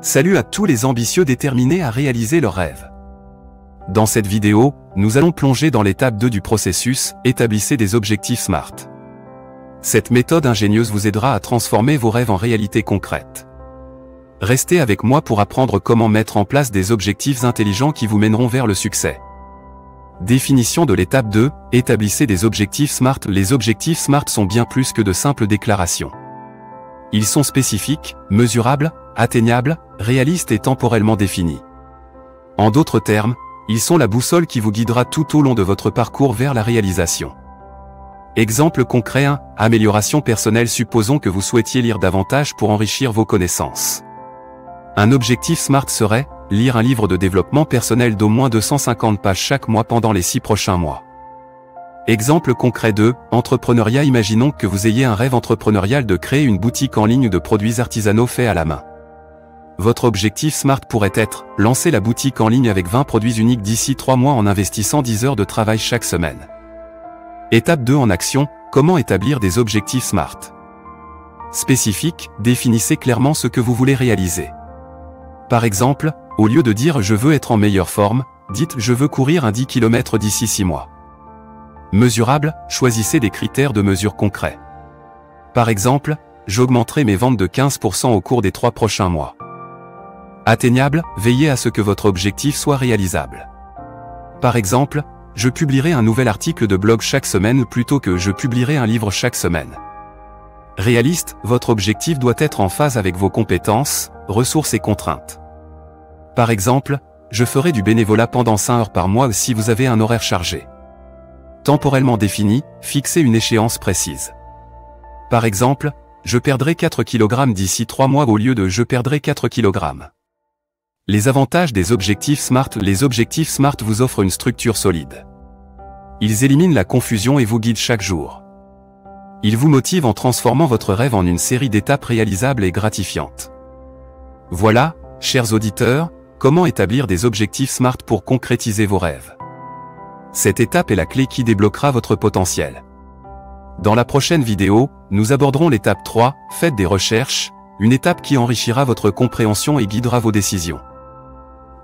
Salut à tous les ambitieux déterminés à réaliser leurs rêves. Dans cette vidéo, nous allons plonger dans l'étape 2 du processus, établissez des objectifs SMART. Cette méthode ingénieuse vous aidera à transformer vos rêves en réalité concrète. Restez avec moi pour apprendre comment mettre en place des objectifs intelligents qui vous mèneront vers le succès. Définition de l'étape 2, établissez des objectifs SMART. Les objectifs SMART sont bien plus que de simples déclarations. Ils sont spécifiques, mesurables, atteignables, réalistes et temporellement définis. En d'autres termes, ils sont la boussole qui vous guidera tout au long de votre parcours vers la réalisation. Exemple concret 1, amélioration personnelle. Supposons que vous souhaitiez lire davantage pour enrichir vos connaissances. Un objectif SMART serait, lire un livre de développement personnel d'au moins 250 pages chaque mois pendant les 6 prochains mois. Exemple concret 2, entrepreneuriat. Imaginons que vous ayez un rêve entrepreneurial de créer une boutique en ligne de produits artisanaux faits à la main. Votre objectif SMART pourrait être, lancer la boutique en ligne avec 20 produits uniques d'ici 3 mois en investissant 10 heures de travail chaque semaine. Étape 2 en action, comment établir des objectifs SMART. Spécifique, définissez clairement ce que vous voulez réaliser. Par exemple, au lieu de dire « je veux être en meilleure forme », dites « je veux courir un 10 km d'ici 6 mois ». Mesurable, choisissez des critères de mesure concrets. Par exemple, j'augmenterai mes ventes de 15% au cours des 3 prochains mois. Atteignable, veillez à ce que votre objectif soit réalisable. Par exemple, je publierai un nouvel article de blog chaque semaine plutôt que je publierai un livre chaque semaine. Réaliste, votre objectif doit être en phase avec vos compétences, ressources et contraintes. Par exemple, je ferai du bénévolat pendant 5 heures par mois si vous avez un horaire chargé. Temporellement défini, fixez une échéance précise. Par exemple, je perdrai 4 kg d'ici 3 mois au lieu de je perdrai 4 kg. Les avantages des objectifs SMART. Les objectifs SMART vous offrent une structure solide. Ils éliminent la confusion et vous guident chaque jour. Ils vous motivent en transformant votre rêve en une série d'étapes réalisables et gratifiantes. Voilà, chers auditeurs, comment établir des objectifs SMART pour concrétiser vos rêves. Cette étape est la clé qui débloquera votre potentiel. Dans la prochaine vidéo, nous aborderons l'étape 3, faites des recherches, une étape qui enrichira votre compréhension et guidera vos décisions.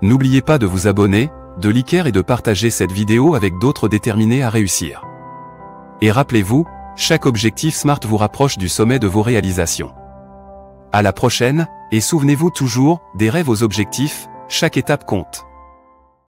N'oubliez pas de vous abonner, de liker et de partager cette vidéo avec d'autres déterminés à réussir. Et rappelez-vous, chaque objectif SMART vous rapproche du sommet de vos réalisations. À la prochaine, et souvenez-vous toujours, des rêves aux objectifs, chaque étape compte.